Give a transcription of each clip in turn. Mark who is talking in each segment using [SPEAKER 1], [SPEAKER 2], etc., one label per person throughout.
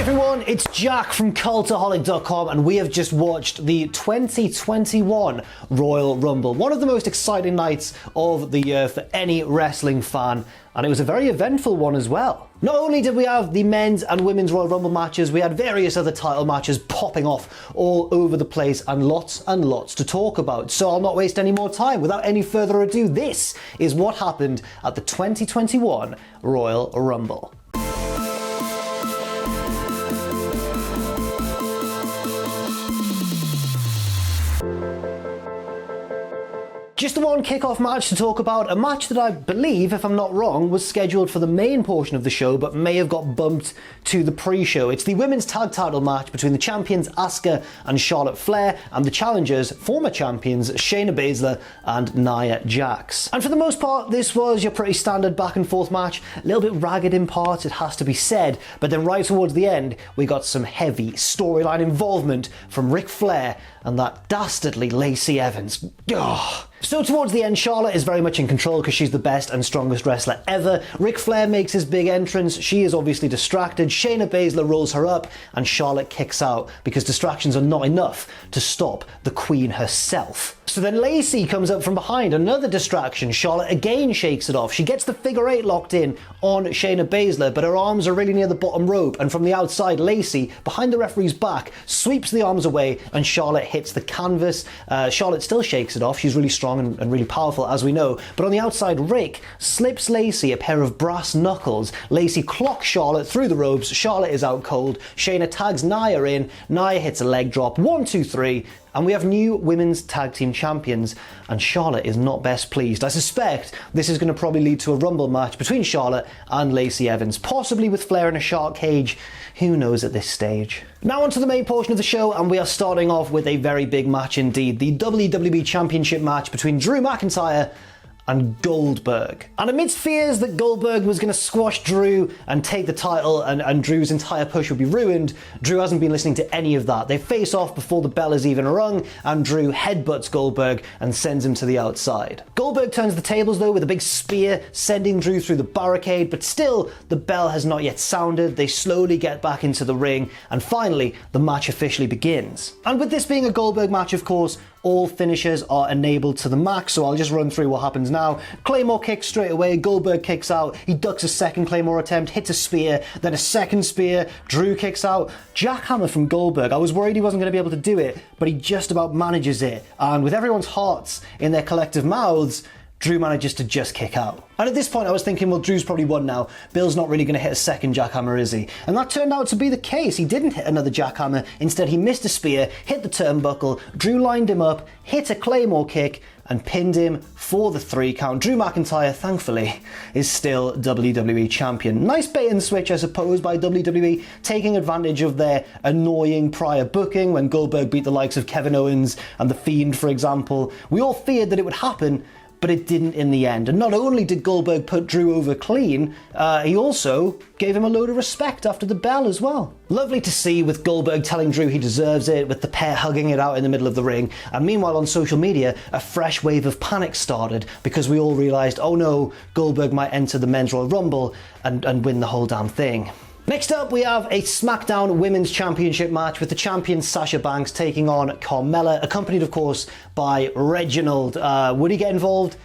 [SPEAKER 1] everyone, it's Jack from Cultaholic.com and we have just watched the 2021 Royal Rumble. One of the most exciting nights of the year for any wrestling fan, and it was a very eventful one as well. Not only did we have the men's and women's Royal Rumble matches, we had various other title matches popping off all over the place and lots to talk about. So I'll not waste any more time. Without any further ado, this is what happened at the 2021 Royal Rumble. Just the one kickoff match to talk about, a match that I believe, if I'm not wrong, was scheduled for the main portion of the show but may have got bumped to the pre-show. It's the women's tag title match between the champions Asuka and Charlotte Flair and the challengers, former champions Shayna Baszler and Nia Jax. And for the most part, this was your pretty standard back and forth match, a little bit ragged in parts, it has to be said, but then right towards the end, we got some heavy storyline involvement from Ric Flair and that dastardly Lacey Evans. Ugh. So towards the end, Charlotte is very much in control because she's the best and strongest wrestler ever. Ric Flair makes his big entrance. She is obviously distracted. Shayna Baszler rolls her up and Charlotte kicks out because distractions are not enough to stop the Queen herself. So then Lacey comes up from behind, another distraction. Charlotte again shakes it off. She gets the figure eight locked in on Shayna Baszler, but her arms are really near the bottom rope. And from the outside, Lacey, behind the referee's back, sweeps the arms away and Charlotte hits the canvas. Charlotte still shakes it off. She's really strong and really powerful, as we know. But on the outside, Rick slips Lacey a pair of brass knuckles. Lacey clocks Charlotte through the ropes. Charlotte is out cold. Shayna tags Nia in. Nia hits a leg drop. 1, 2, 3. And we have new women's tag team champions, and Charlotte is not best pleased. I suspect this is going to probably lead to a Rumble match between Charlotte and Lacey Evans, possibly with Flair in a shark cage. Who knows at this stage? Now onto the main portion of the show, and we are starting off with a very big match indeed. The WWE Championship match between Drew McIntyre and Goldberg. And amidst fears that Goldberg was going to squash Drew and take the title and Drew's entire push would be ruined, Drew hasn't been listening to any of that. They face off before the bell is even rung and Drew headbutts Goldberg and sends him to the outside. Goldberg turns the tables though with a big spear, sending Drew through the barricade, but still the bell has not yet sounded. They slowly get back into the ring and finally the match officially begins. And with this being a Goldberg match, of course, all finishers are enabled to the max, so I'll just run through what happens now. Claymore kick straight away, Goldberg kicks out, he ducks a second Claymore attempt, hits a spear, then a second spear, Drew kicks out, jackhammer from Goldberg. I was worried he wasn't going to be able to do it, but he just about manages it, and with everyone's hearts in their collective mouths, Drew manages to just kick out. And at this point I was thinking, well, Drew's probably won now. Bill's not really going to hit a second jackhammer, is he? And that turned out to be the case. He didn't hit another jackhammer. Instead, he missed a spear, hit the turnbuckle, Drew lined him up, hit a Claymore kick, and pinned him for the 3 count. Drew McIntyre, thankfully, is still WWE Champion. Nice bait and switch, I suppose, by WWE, taking advantage of their annoying prior booking when Goldberg beat the likes of Kevin Owens and The Fiend, for example. We all feared that it would happen, but it didn't in the end. And not only did Goldberg put Drew over clean, he also gave him a load of respect after the bell as well. Lovely to see, with Goldberg telling Drew he deserves it, with the pair hugging it out in the middle of the ring. And meanwhile on social media, a fresh wave of panic started because we all realised, oh no, Goldberg might enter the Men's Royal Rumble and win the whole damn thing. Next up, we have a SmackDown Women's Championship match with the champion Sasha Banks taking on Carmella, accompanied, of course, by Reginald. Would he get involved?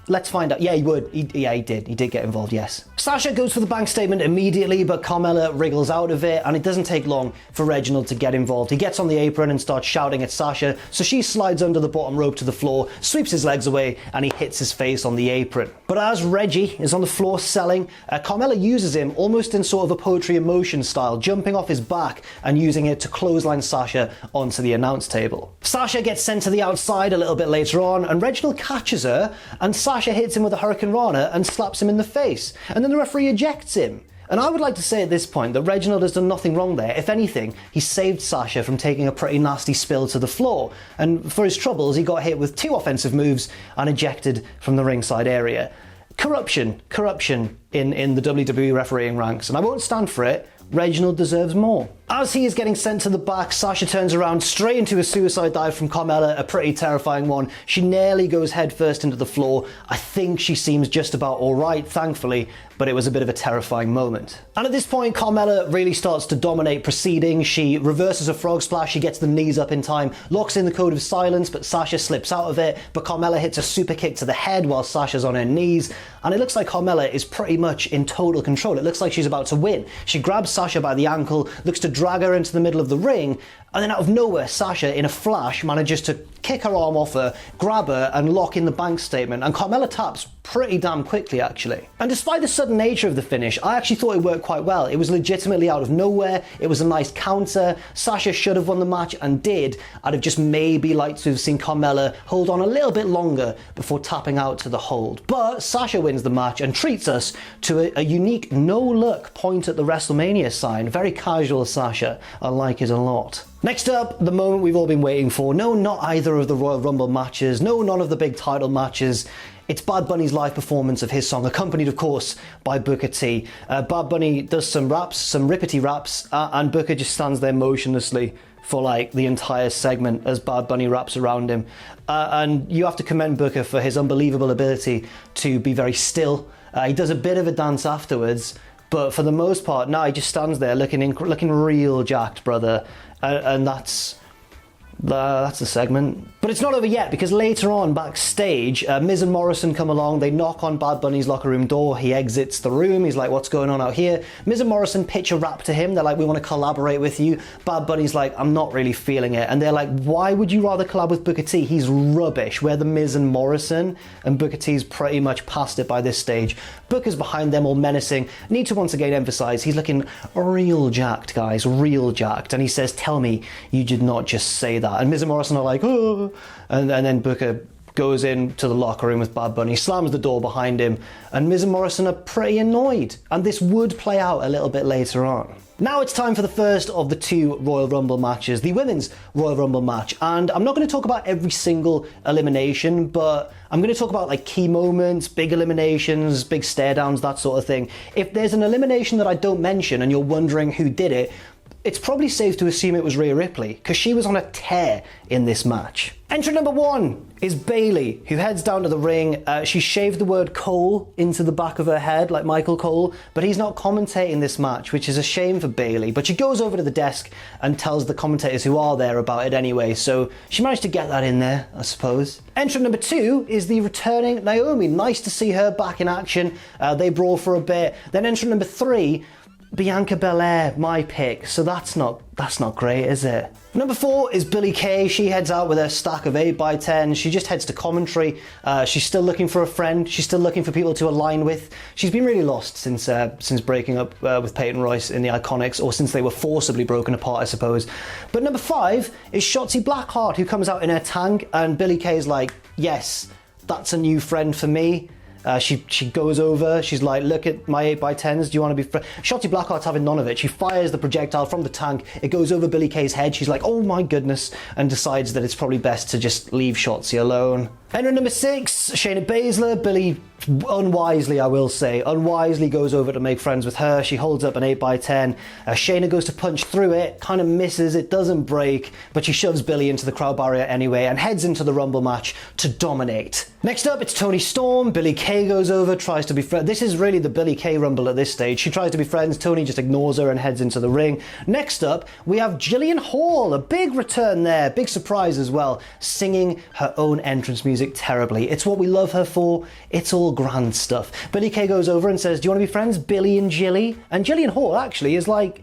[SPEAKER 1] Let's find out. Yeah, he would. He did. He did get involved, yes. Sasha goes for the bank statement immediately, but Carmella wriggles out of it, and it doesn't take long for Reginald to get involved. He gets on the apron and starts shouting at Sasha, so she slides under the bottom rope to the floor, sweeps his legs away, and he hits his face on the apron. But as Reggie is on the floor selling, Carmella uses him almost in sort of a poetry in motion style, jumping off his back and using it to clothesline Sasha onto the announce table. Sasha gets sent to the outside a little bit later on, and Reginald catches her, and Sasha hits him with a Hurricane Rana and slaps him in the face, and then the referee ejects him. And I would like to say at this point that Reginald has done nothing wrong there. If anything, he saved Sasha from taking a pretty nasty spill to the floor, and for his troubles he got hit with 2 offensive moves and ejected from the ringside area. Corruption in the WWE refereeing ranks, and I won't stand for it. Reginald deserves more. As he is getting sent to the back, Sasha turns around straight into a suicide dive from Carmella, a pretty terrifying one. She nearly goes headfirst into the floor. I think she seems just about alright, thankfully, but it was a bit of a terrifying moment. And at this point, Carmella really starts to dominate proceedings. She reverses a frog splash, she gets the knees up in time, locks in the code of silence, but Sasha slips out of it. But Carmella hits a super kick to the head while Sasha's on her knees, and it looks like Carmella is pretty much in total control. It looks like she's about to win. She grabs Sasha by the ankle, looks to drag her into the middle of the ring, and then out of nowhere, Sasha, in a flash, manages to kick her arm off her, grab her, and lock in the bank statement. And Carmella taps pretty damn quickly, actually. And despite the sudden nature of the finish, I actually thought it worked quite well. It was legitimately out of nowhere. It was a nice counter. Sasha should have won the match and did. I'd have just maybe liked to have seen Carmella hold on a little bit longer before tapping out to the hold. But Sasha wins the match and treats us to a unique no-look point at the WrestleMania sign. Very casual Sasha. I like it a lot. Next up, the moment we've all been waiting for. No, not either of the Royal Rumble matches. No, none of the big title matches. It's Bad Bunny's live performance of his song, accompanied, of course, by Booker T. Bad Bunny does some raps, some rippity raps, and Booker just stands there motionlessly for like the entire segment as Bad Bunny raps around him. And you have to commend Booker for his unbelievable ability to be very still. He does a bit of a dance afterwards, but for the most part, no, he just stands there looking real jacked, brother. And that's the segment. But it's not over yet, because later on backstage, Miz and Morrison come along. They knock on Bad Bunny's locker room door. He exits the room. He's like, what's going on out here? Miz and Morrison pitch a rap to him. They're like, we want to collaborate with you. Bad Bunny's like, I'm not really feeling it. And they're like, why would you rather collab with Booker T? He's rubbish. We're the Miz and Morrison, and Booker T's pretty much past it by this stage. Booker's behind them, all menacing. Need to once again emphasize, he's looking real jacked, guys, real jacked. And he says, tell me you did not just say that. And Miz and Morrison are like, oh. And then Booker goes into the locker room with Bad Bunny, slams the door behind him, and Miz and Morrison are pretty annoyed. And this would play out a little bit later on. Now it's time for the first of the two Royal Rumble matches, the Women's Royal Rumble match. And I'm not going to talk about every single elimination, but I'm going to talk about like key moments, big eliminations, big stare downs, that sort of thing. If there's an elimination that I don't mention and you're wondering who did it, it's probably safe to assume it was Rhea Ripley, because she was on a tear in this match. Entrant number one is Bayley, who heads down to the ring. She shaved the word Cole into the back of her head, like Michael Cole, but he's not commentating this match, which is a shame for Bayley. But she goes over to the desk and tells the commentators who are there about it anyway, so she managed to get that in there, I suppose. Entrant number two is the returning Naomi. Nice to see her back in action. They brawl for a bit. Then entrant number three, Bianca Belair, my pick, so that's not great, is it? Number four is Billie Kay. She heads out with her stack of 8x10s. She just heads to commentary. She's still looking for a friend. She's still looking for people to align with. She's been really lost since breaking up with Payton Royce in the Iconics, or since they were forcibly broken apart, I suppose. But number five is Shotzi Blackheart, who comes out in her tank, and Billie Kay's like, yes, that's a new friend for me. She goes over, she's like, look at my 8x10s, do you want to be friends? Shotzi Blackheart's having none of it. She fires the projectile from the tank, it goes over Billie Kay's head, she's like, oh my goodness, and decides that it's probably best to just leave Shotzi alone. Entrant number six, Shayna Baszler. Billie, unwisely I will say, unwisely goes over to make friends with her. She holds up an 8x10. Shayna goes to punch through it, kind of misses, it doesn't break, but she shoves Billie into the crowd barrier anyway and heads into the Rumble match to dominate. Next up, it's Toni Storm. Billie Kay goes over, tries to be friends. This is really the Billie Kay Rumble at this stage. She tries to be friends, Toni just ignores her and heads into the ring. Next up, we have Jillian Hall, a big return there, big surprise as well, singing her own entrance music terribly. It's what we love her for, it's all grand stuff. Billie Kay goes over and says, do you want to be friends, Billie and Jilly? And Jillian Hall actually is like,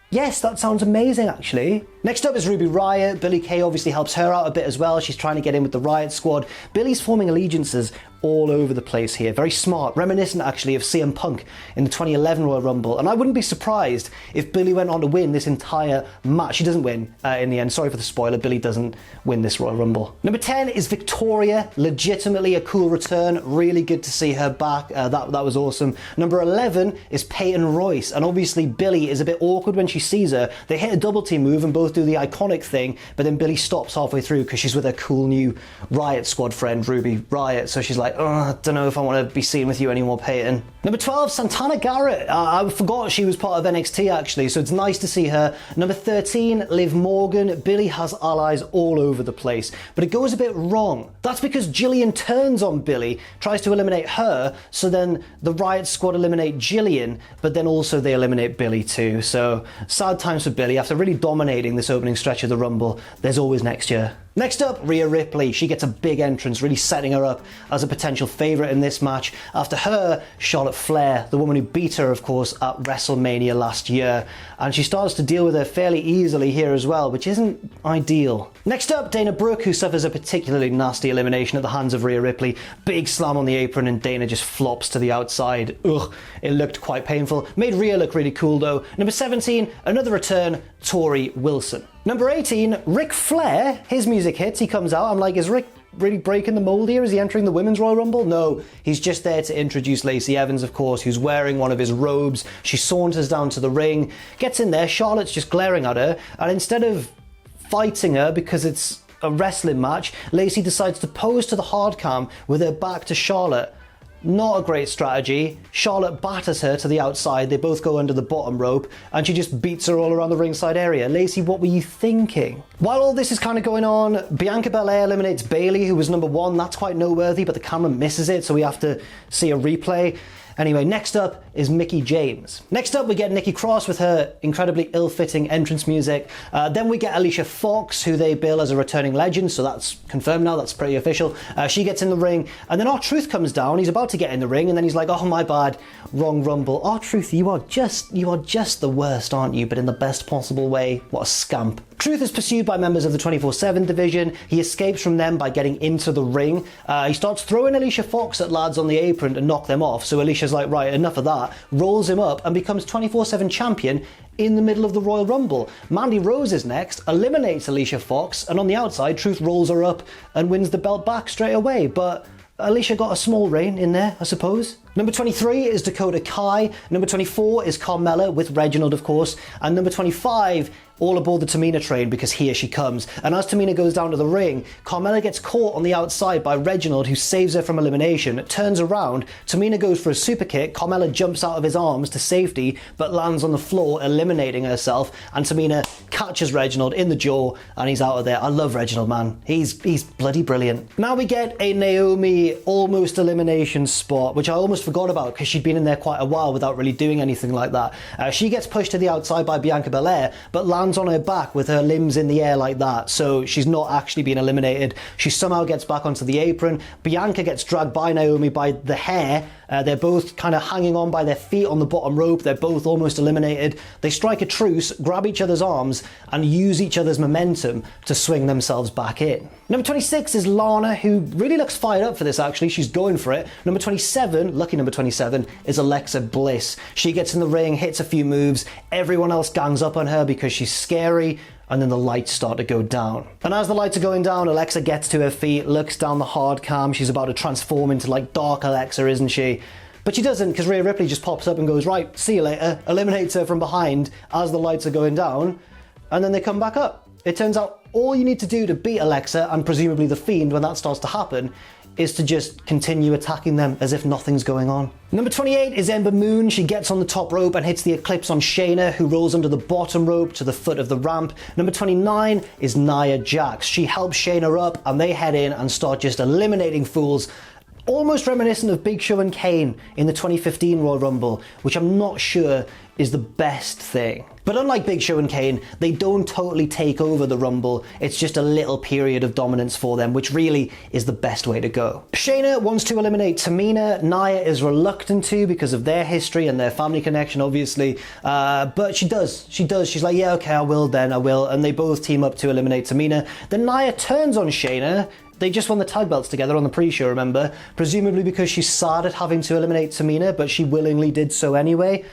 [SPEAKER 1] yes, that sounds amazing actually. Next up is Ruby Riott. Billie Kay obviously helps her out a bit as well. She's trying to get in with the Riott squad. Billie's forming allegiances all over the place here. Very smart, reminiscent actually of CM Punk in the 2011 Royal Rumble. And I wouldn't be surprised if Billie went on to win this entire match. She doesn't win in the end. Sorry for the spoiler. Billie doesn't win this Royal Rumble. Number 10 is Victoria. Legitimately a cool return. Really good to see her back. That was awesome. Number 11 is Payton Royce. And obviously Billie is a bit awkward when she sees her. They hit a double team move and both do the iconic thing, but then Billie stops halfway through because she's with her cool new Riott squad friend, Ruby Riott. So she's like, like, oh, I don't know if I want to be seen with you anymore, Peyton. Number 12, Santana Garrett. I forgot she was part of NXT actually, so it's nice to see her. Number 13, Liv Morgan. Billy has allies all over the place, but it goes a bit wrong. That's because Jillian turns on Billy, tries to eliminate her, so then the Riot Squad eliminate Jillian, but then also they eliminate Billy too. So sad times for Billy. After really dominating this opening stretch of the Rumble, there's always next year. Next up, Ria Ripley. She gets a big entrance, really setting her up as a potential favourite in this match. After her, Charlotte Flair, the woman who beat her, of course, at WrestleMania last year. And she starts to deal with her fairly easily here as well, which isn't ideal. Next up, Dana Brooke, who suffers a particularly nasty elimination at the hands of Ria Ripley. Big slam on the apron and Dana just flops to the outside. Ugh, it looked quite painful. Made Rhea look really cool though. Number 17, another return, Tori Wilson. Number 18, Ric Flair. His music hits, he comes out. I'm like, is Rick really breaking the mold here? Is he entering the Women's Royal Rumble? No, he's just there to introduce Lacey Evans, of course, who's wearing one of his robes. She saunters down to the ring, gets in there, Charlotte's just glaring at her, and instead of fighting her because it's a wrestling match, Lacey decides to pose to the hard cam with her back to Charlotte. Not a great strategy. Charlotte batters her to the outside, they both go under the bottom rope, and she just beats her all around the ringside area. Lacey, what were you thinking? While all this is kind of going on, Bianca Belair eliminates Bayley, who was number 1. That's quite noteworthy, but the camera misses it, so we have to see a replay. Anyway, next up is Mickie James. Next up, we get Nikki Cross with her incredibly ill-fitting entrance music. Then we get Alicia Fox, who they bill as a returning legend, so that's confirmed now, that's pretty official. She gets in the ring, and then R-Truth comes down. He's about to get in the ring, and then he's like, oh, my bad, wrong Rumble. R-Truth, you are just the worst, aren't you? But in the best possible way. What a scamp. Truth is pursued by members of the 24/7 division. He escapes from them by getting into the ring. He starts throwing Alicia Fox at lads on the apron to knock them off, so Alicia's like, right, enough of that, rolls him up and becomes 24/7 champion in the middle of the Royal Rumble. Mandy Rose is next, eliminates Alicia Fox, and on the outside, Truth rolls her up and wins the belt back straight away, but Alicia got a small reign in there, I suppose. Number 23 is Dakota Kai. Number 24 is Carmella, with Reginald, of course. And number 25, all aboard the Tamina train, because here she comes. And as Tamina goes down to the ring, Carmella gets caught on the outside by Reginald, who saves her from elimination. Turns around, Tamina goes for a super kick, Carmella jumps out of his arms to safety, but lands on the floor, eliminating herself. And Tamina catches Reginald in the jaw, and he's out of there. I love Reginald, man. He's bloody brilliant. Now we get a Naomi almost elimination spot, which I almost forgot about because she'd been in there quite a while without really doing anything like that. She gets pushed to the outside by Bianca Belair, but lands on her back with her limbs in the air like that, so she's not actually being eliminated. She somehow gets back onto the apron. Bianca gets dragged by Naomi by the hair. They're both kind of hanging on by their feet on the bottom rope. They're both almost eliminated. They strike a truce, grab each other's arms, and use each other's momentum to swing themselves back in. Number 26 is Lana, who really looks fired up for this, actually. She's going for it. Number 27, lucky number 27, is Alexa Bliss. She gets in the ring, hits a few moves. Everyone else gangs up on her because she's scary. And then the lights start to go down. And as the lights are going down, Alexa gets to her feet, looks down the hard cam. She's about to transform into like Dark Alexa, isn't she? But she doesn't, because Rhea Ripley just pops up and goes, right, see you later, eliminates her from behind as the lights are going down, and then they come back up. It turns out all you need to do to beat Alexa, and presumably the Fiend when that starts to happen, is to just continue attacking them as if nothing's going on. Number 28 is Ember Moon. She gets on the top rope and hits the Eclipse on Shayna, who rolls under the bottom rope to the foot of the ramp. Number 29 is Nia Jax. She helps Shayna up and they head in and start just eliminating fools, almost reminiscent of Big Show and Kane in the 2015 Royal Rumble, which I'm not sure is the best thing. But unlike Big Show and Kane, they don't totally take over the Rumble. It's just a little period of dominance for them, which really is the best way to go. Shayna wants to eliminate Tamina. Nia is reluctant to because of their history and their family connection, obviously. But she does. She's like, yeah, okay, I will then, I will. And they both team up to eliminate Tamina. Then Nia turns on Shayna. They just won the tag belts together on the pre-show, remember? Presumably because she's sad at having to eliminate Tamina, but she willingly did so anyway.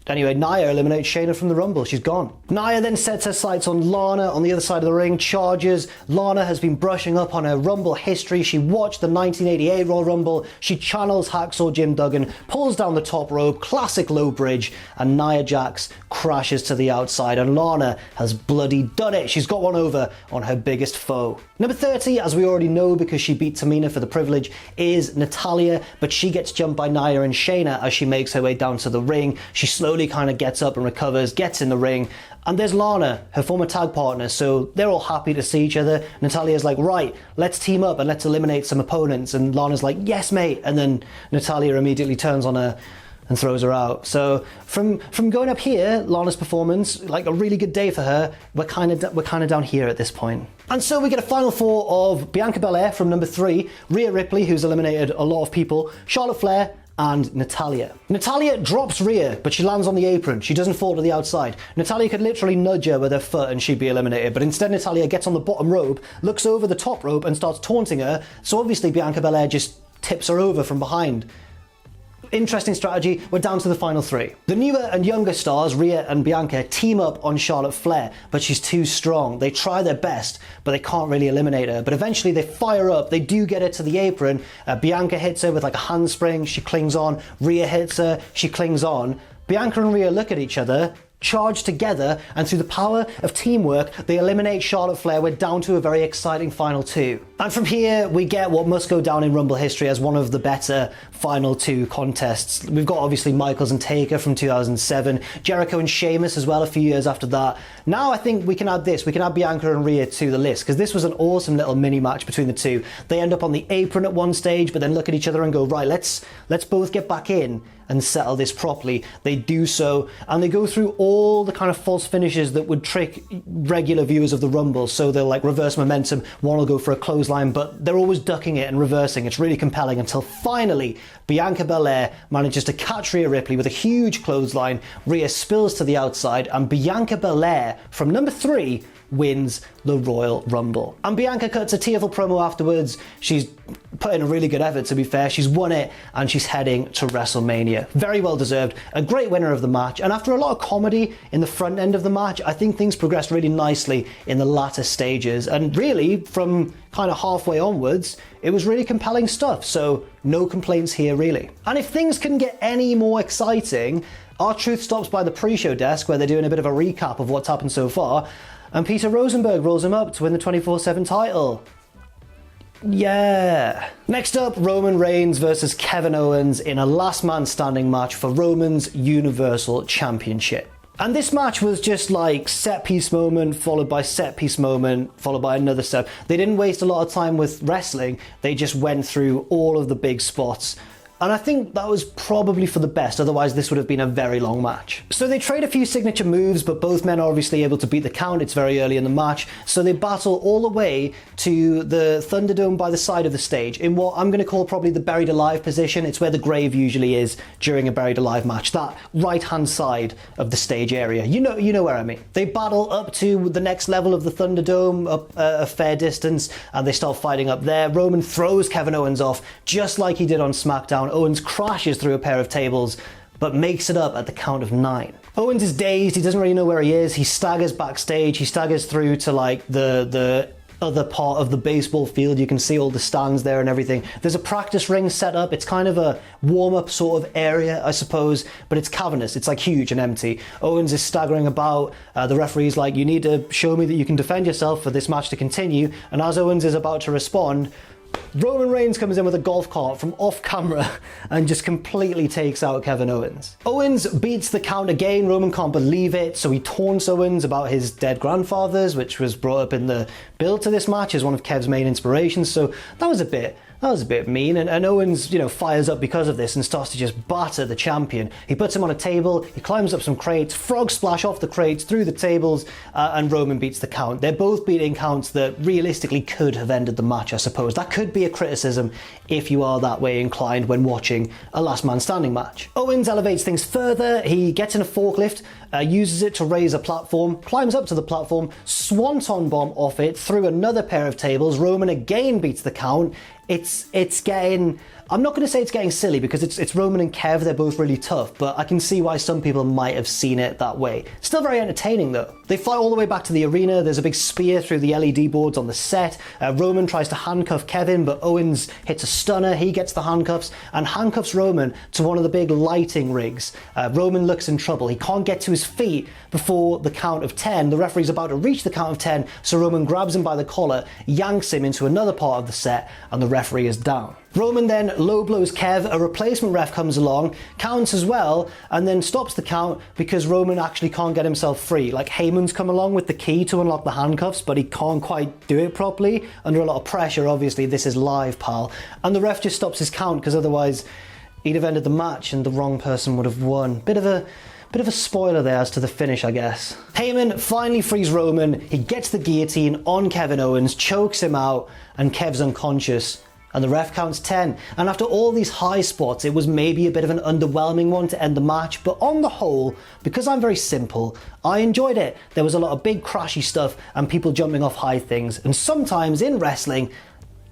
[SPEAKER 1] Anyway, Nia eliminates Shayna from the Rumble. She's gone. Nia then sets her sights on Lana on the other side of the ring, charges. Lana has been brushing up on her Rumble history. She watched the 1988 Royal Rumble. She channels Hacksaw Jim Duggan, pulls down the top rope, classic low bridge, and Nia Jax crashes to the outside, and Lana has bloody done it. She's got one over on her biggest foe. Number 30, as we already know because she beat Tamina for the privilege, is Natalya, but she gets jumped by Nia and Shayna as she makes her way down to the ring. She slowly kind of gets up and recovers, gets in the ring, and there's Lana, her former tag partner, so they're all happy to see each other. Natalya's like, right, let's team up and let's eliminate some opponents, and Lana's like, yes mate, and then Natalya immediately turns on her and throws her out. So from going up here, Lana's performance, like a really good day for her, we're kind of down here at this point. And so we get a final four of Bianca Belair from number 3, Rhea Ripley, who's eliminated a lot of people, Charlotte Flair, and Natalya. Natalya drops Rhea, but she lands on the apron. She doesn't fall to the outside. Natalya could literally nudge her with her foot and she'd be eliminated, but instead Natalya gets on the bottom rope, looks over the top rope and starts taunting her, so obviously Bianca Belair just tips her over from behind. Interesting strategy. We're down to the final 3. The newer and younger stars, Rhea and Bianca, team up on Charlotte Flair, but she's too strong. They try their best, but they can't really eliminate her. But eventually they fire up. They do get her to the apron. Bianca hits her with like a handspring. She clings on. Rhea hits her. She clings on. Bianca and Rhea look at each other, charge together, and through the power of teamwork, they eliminate Charlotte Flair. We're down to a very exciting final 2. And from here, we get what must go down in Rumble history as one of the better final 2 contests. We've got obviously Michaels and Taker from 2007, Jericho and Sheamus as well a few years after that. Now I think we can add this, we can add Bianca and Rhea to the list, because this was an awesome little mini match between the two. They end up on the apron at one stage, but then look at each other and go, right, let's both get back in and settle this properly. They do so, and they go through all the kind of false finishes that would trick regular viewers of the Rumble. So they'll like reverse momentum, one will go for a clothesline, but they're always ducking it and reversing. It's really compelling until finally Bianca Belair manages to catch Rhea Ripley with a huge clothesline. Rhea spills to the outside, and Bianca Belair from number 3 wins the Royal Rumble. And Bianca cuts a tearful promo afterwards. She's put in a really good effort, to be fair. She's won it, and she's heading to WrestleMania. Very well deserved. A great winner of the match. And after a lot of comedy in the front end of the match, I think things progressed really nicely in the latter stages. And really, from kind of halfway onwards, it was really compelling stuff. So no complaints here, really. And if things couldn't get any more exciting, R-Truth stops by the pre-show desk where they're doing a bit of a recap of what's happened so far, and Peter Rosenberg rolls him up to win the 24/7 title. Yeah. Next up, Roman Reigns versus Kevin Owens in a last man standing match for Roman's Universal Championship. And this match was just like set piece moment, followed by set piece moment, followed by another set. They didn't waste a lot of time with wrestling. They just went through all of the big spots. And I think that was probably for the best, otherwise this would have been a very long match. So they trade a few signature moves, but both men are obviously able to beat the count. It's very early in the match. So they battle all the way to the Thunderdome by the side of the stage, in what I'm going to call probably the buried alive position. It's where the grave usually is during a buried alive match, that right-hand side of the stage area. You know where I mean. They battle up to the next level of the Thunderdome, up a fair distance, and they start fighting up there. Roman throws Kevin Owens off, just like he did on SmackDown. Owens crashes through a pair of tables, but makes it up at the count of 9. Owens is dazed, he doesn't really know where he is, he staggers backstage, he staggers through to like the other part of the baseball field. You can see all the stands there and everything. There's a practice ring set up. It's kind of a warm-up sort of area, I suppose, but it's cavernous. It's like huge and empty. Owens is staggering about. The referee's like, you need to show me that you can defend yourself for this match to continue. And as Owens is about to respond, Roman Reigns comes in with a golf cart from off camera and just completely takes out Kevin Owens. Owens beats the count again. Roman can't believe it, so he taunts Owens about his dead grandfathers, which was brought up in the build to this match as one of Kev's main inspirations. So that was a bit mean, and Owens, fires up because of this and starts to just batter the champion. He puts him on a table, he climbs up some crates, frog splash off the crates, through the tables, and Roman beats the count. They're both beating counts that realistically could have ended the match, I suppose. That could be a criticism if you are that way inclined when watching a last man standing match. Owens elevates things further. He gets in a forklift, uses it to raise a platform, climbs up to the platform, swanton bomb off it through another pair of tables. Roman again beats the count. It's getting I'm not going to say it's getting silly because it's Roman and Kev, they're both really tough, but I can see why some people might have seen it that way. Still very entertaining though. They fight all the way back to the arena, there's a big spear through the LED boards on the set. Roman tries to handcuff Kevin, but Owens hits a stunner, he gets the handcuffs, and handcuffs Roman to one of the big lighting rigs. Roman looks in trouble, he can't get to his feet before the count of 10. The referee's about to reach the count of 10, so Roman grabs him by the collar, yanks him into another part of the set, and the referee is down. Roman then low blows Kev, a replacement ref comes along, counts as well, and then stops the count because Roman actually can't get himself free. Like, Heyman's come along with the key to unlock the handcuffs, but he can't quite do it properly. Under a lot of pressure, obviously, this is live, pal. And the ref just stops his count because otherwise he'd have ended the match and the wrong person would have won. Bit of a spoiler there as to the finish, I guess. Heyman finally frees Roman, he gets the guillotine on Kevin Owens, chokes him out, and Kev's unconscious. And the ref counts 10. And after all these high spots, it was maybe a bit of an underwhelming one to end the match, but on the whole, because I'm very simple, I enjoyed it. There was a lot of big crashy stuff and people jumping off high things, and sometimes in wrestling,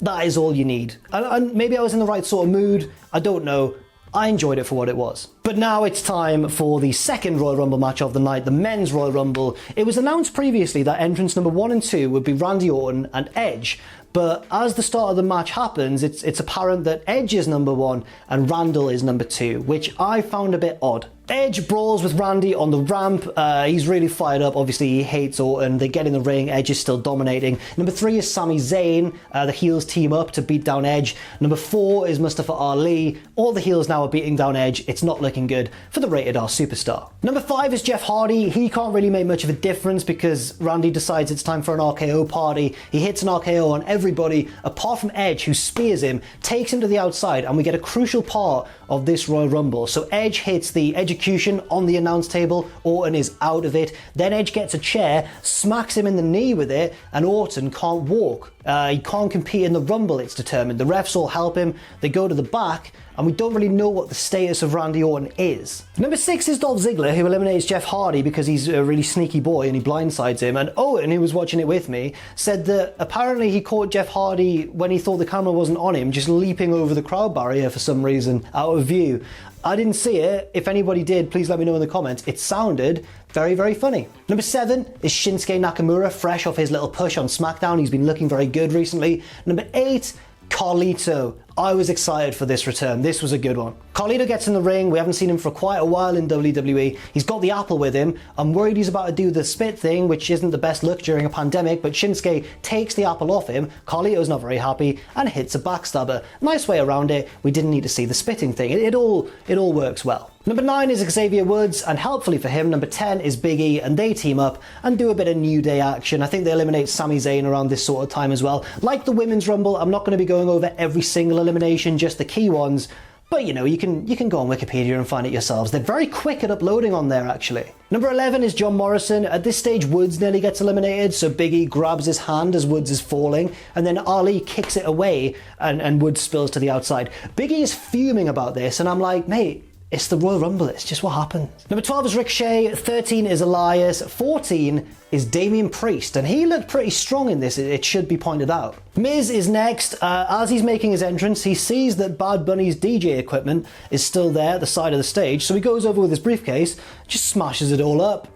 [SPEAKER 1] that is all you need. And maybe I was in the right sort of mood, I don't know. I enjoyed it for what it was. But now it's time for the second Royal Rumble match of the night, the Men's Royal Rumble. It was announced previously that entrants number 1 and 2 would be Randy Orton and Edge. But as the start of the match happens, it's apparent that Edge is number 1 and Randall is number 2, which I found a bit odd. Edge brawls with Randy on the ramp. He's really fired up. Obviously, he hates Orton. They get in the ring. Edge is still dominating. Number 3 is Sami Zayn. The heels team up to beat down Edge. Number 4 is Mustafa Ali. All the heels now are beating down Edge. It's not looking good for the Rated R superstar. Number 5 is Jeff Hardy. He can't really make much of a difference because Randy decides it's time for an RKO party. He hits an RKO on everybody apart from Edge, who spears him, takes him to the outside, and we get a crucial part of this Royal Rumble. So Edge hits the execution on the announce table, Orton is out of it, then Edge gets a chair, smacks him in the knee with it, and Orton can't walk. He can't compete in the Rumble, it's determined. The refs all help him, they go to the back, and we don't really know what the status of Randy Orton is. Number 6 is Dolph Ziggler, who eliminates Jeff Hardy because he's a really sneaky boy and he blindsides him. And Owen, who was watching it with me, said that apparently he caught Jeff Hardy when he thought the camera wasn't on him, just leaping over the crowd barrier for some reason, out of view. I didn't see it. If anybody did, please let me know in the comments. It sounded very, very funny. Number 7 is Shinsuke Nakamura, fresh off his little push on SmackDown. He's been looking very good recently. Number 8, Carlito. I was excited for this return. This was a good one. Carlito gets in the ring. We haven't seen him for quite a while in WWE. He's got the apple with him. I'm worried he's about to do the spit thing, which isn't the best look during a pandemic, but Shinsuke takes the apple off him. Carlito's not very happy and hits a backstabber. Nice way around it. We didn't need to see the spitting thing. It all works well. Number 9 is Xavier Woods, and helpfully for him, number 10 is Big E, and they team up and do a bit of New Day action. I think they eliminate Sami Zayn around this sort of time as well. Like the Women's Rumble, I'm not going to be going over every single elimination, just the key ones. But you know, you can go on Wikipedia and find it yourselves. They're very quick at uploading on there, actually. Number 11 is John Morrison. At this stage, Woods nearly gets eliminated, so Big E grabs his hand as Woods is falling, and then Ali kicks it away, and Woods spills to the outside. Big E is fuming about this, and I'm like, mate, it's the Royal Rumble, it's just what happens. Number 12 is Ricochet, 13 is Elias, 14 is Damien Priest, and he looked pretty strong in this, it should be pointed out. Miz is next. As he's making his entrance, he sees that Bad Bunny's DJ equipment is still there at the side of the stage, so he goes over with his briefcase, just smashes it all up.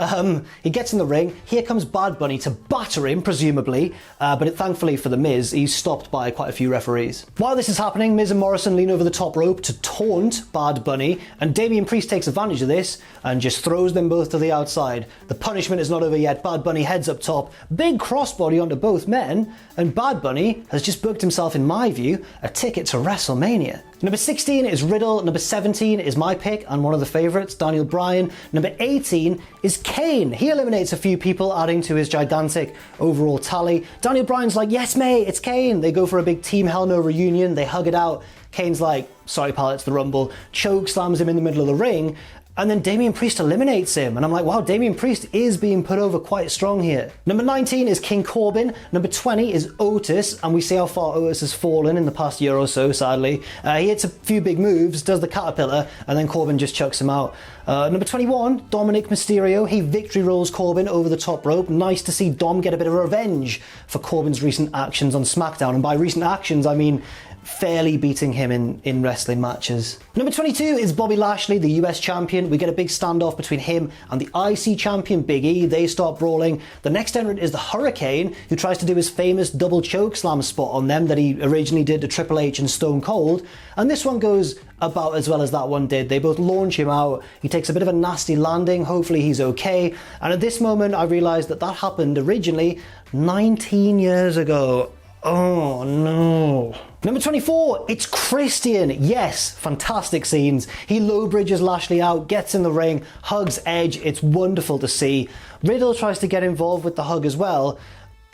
[SPEAKER 1] He gets in the ring, here comes Bad Bunny to batter him, presumably, but thankfully for the Miz, he's stopped by quite a few referees. While this is happening, Miz and Morrison lean over the top rope to taunt Bad Bunny, and Damien Priest takes advantage of this and just throws them both to the outside. The punishment is not over yet. Bad Bunny heads up top, big crossbody onto both men, and Bad Bunny has just booked himself, in my view, a ticket to WrestleMania. Number 16 is Riddle, number 17 is my pick and one of the favourites, Daniel Bryan. Number 18 is Kane. He eliminates a few people, adding to his gigantic overall tally. Daniel Bryan's like, yes mate, it's Kane. They go for a big Team Hell No reunion, they hug it out. Kane's like, sorry pal, it's the Rumble. Choke slams him in the middle of the ring. And then Damien Priest eliminates him. And I'm like, wow, Damien Priest is being put over quite strong here. Number 19 is King Corbin. Number 20 is Otis. And we see how far Otis has fallen in the past year or so, sadly. He hits a few big moves, does the caterpillar, and then Corbin just chucks him out. Number 21, Dominic Mysterio. He victory rolls Corbin over the top rope. Nice to see Dom get a bit of revenge for Corbin's recent actions on SmackDown. And by recent actions, I mean fairly beating him in wrestling matches. Number 22 is Bobby Lashley, the US champion. We get a big standoff between him and the IC champion Big E. They start brawling. The next entrant is the Hurricane, who tries to do his famous double choke slam spot on them that he originally did to Triple H and Stone Cold. And this one goes about as well as that one did. They both launch him out. He takes a bit of a nasty landing. Hopefully he's okay. And at this moment, I realized that happened originally 19 years ago. Oh no. Number 24, it's Christian. Yes, fantastic scenes. He low bridges Lashley out, gets in the ring, hugs Edge. It's wonderful to see. Riddle tries to get involved with the hug as well,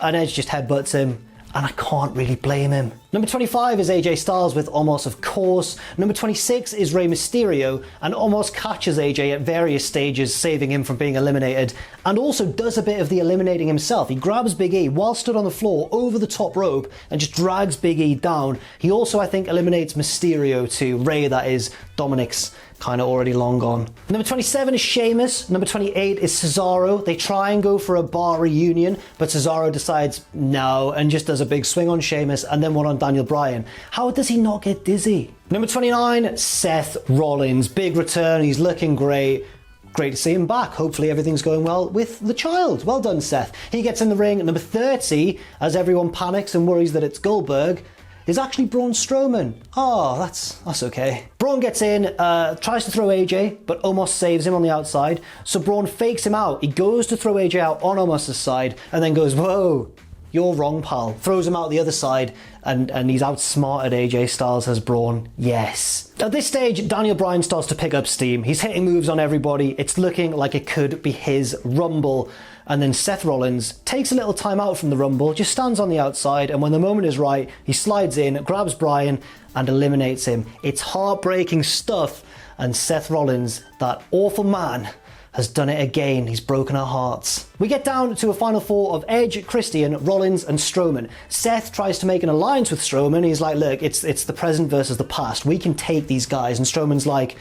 [SPEAKER 1] and Edge just headbutts him. And I can't really blame him. Number 25 is AJ Styles with Omos, of course. Number 26 is Rey Mysterio, and Omos catches AJ at various stages, saving him from being eliminated, and also does a bit of the eliminating himself. He grabs Big E while stood on the floor over the top rope and just drags Big E down. He also, I think, eliminates Mysterio too. Rey, that is. Dominic's kind of already long gone. Number 27 is Sheamus. Number 28 is Cesaro. They try and go for a bar reunion, but Cesaro decides no and just does a big swing on Sheamus and then one on Daniel Bryan. How does he not get dizzy? Number 29, Seth Rollins. Big return. He's looking great. Great to see him back. Hopefully everything's going well with the child. Well done, Seth. He gets in the ring. Number 30, as everyone panics and worries that it's Goldberg, is actually Braun Strowman. Oh, that's okay. Braun gets in, tries to throw AJ, but Omos saves him on the outside. So Braun fakes him out. He goes to throw AJ out on Omos' side and then goes, whoa, you're wrong, pal. Throws him out the other side and he's outsmarted AJ Styles as Braun. Yes. At this stage, Daniel Bryan starts to pick up steam. He's hitting moves on everybody. It's looking like it could be his Rumble. And then Seth Rollins takes a little time out from the Rumble, just stands on the outside, and when the moment is right, he slides in, grabs Bryan, and eliminates him. It's heartbreaking stuff, and Seth Rollins, that awful man, has done it again. He's broken our hearts. We get down to a final four of Edge, Christian, Rollins, and Strowman. Seth tries to make an alliance with Strowman. He's like, look, it's the present versus the past. We can take these guys. And Strowman's like,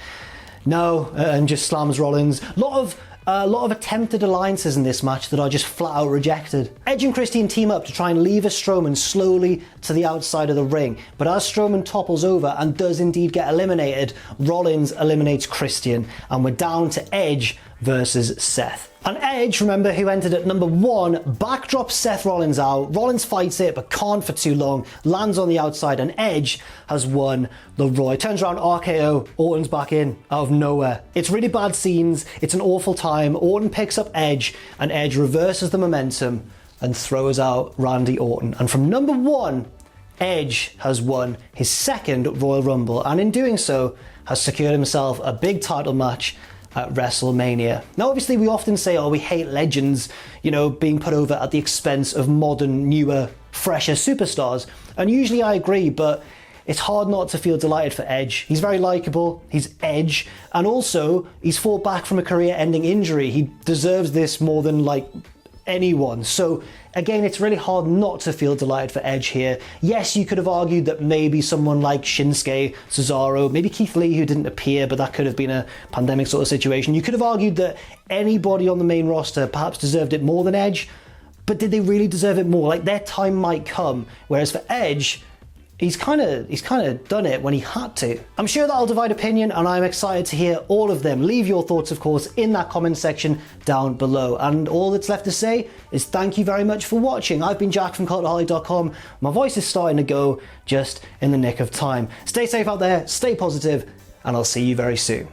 [SPEAKER 1] no, and just slams Rollins. A lot of attempted alliances in this match that are just flat out rejected. Edge and Christian team up to try and lever Strowman slowly to the outside of the ring. But as Strowman topples over and does indeed get eliminated, Rollins eliminates Christian. And we're down to Edge versus Seth. And Edge, remember, who entered at number 1, backdrops Seth Rollins out. Rollins fights it, but can't for too long. Lands on the outside, and Edge has won the Raw. Turns around, RKO, Orton's back in, out of nowhere. It's really bad scenes. It's an awful time. Orton picks up Edge, and Edge reverses the momentum and throws out Randy Orton. And from number 1, Edge has won his second Royal Rumble, and in doing so, has secured himself a big title match at WrestleMania. Now obviously we often say, oh, we hate legends, you know, being put over at the expense of modern, newer, fresher superstars. And usually I agree, but it's hard not to feel delighted for Edge. He's very likeable, he's Edge, and also he's fought back from a career-ending injury. He deserves this more than like anyone. So again, it's really hard not to feel delighted for Edge here. Yes, you could have argued that maybe someone like Shinsuke, Cesaro, maybe Keith Lee, who didn't appear, but that could have been a pandemic sort of situation. You could have argued that anybody on the main roster perhaps deserved it more than Edge, but did they really deserve it more? Like, their time might come, whereas for Edge, he's kind of done it when he had to. I'm sure that'll divide opinion, and I'm excited to hear all of them. Leave your thoughts, of course, in that comment section down below. And all that's left to say is thank you very much for watching. I've been Jack from Cultaholic.com. My voice is starting to go just in the nick of time. Stay safe out there, stay positive, and I'll see you very soon.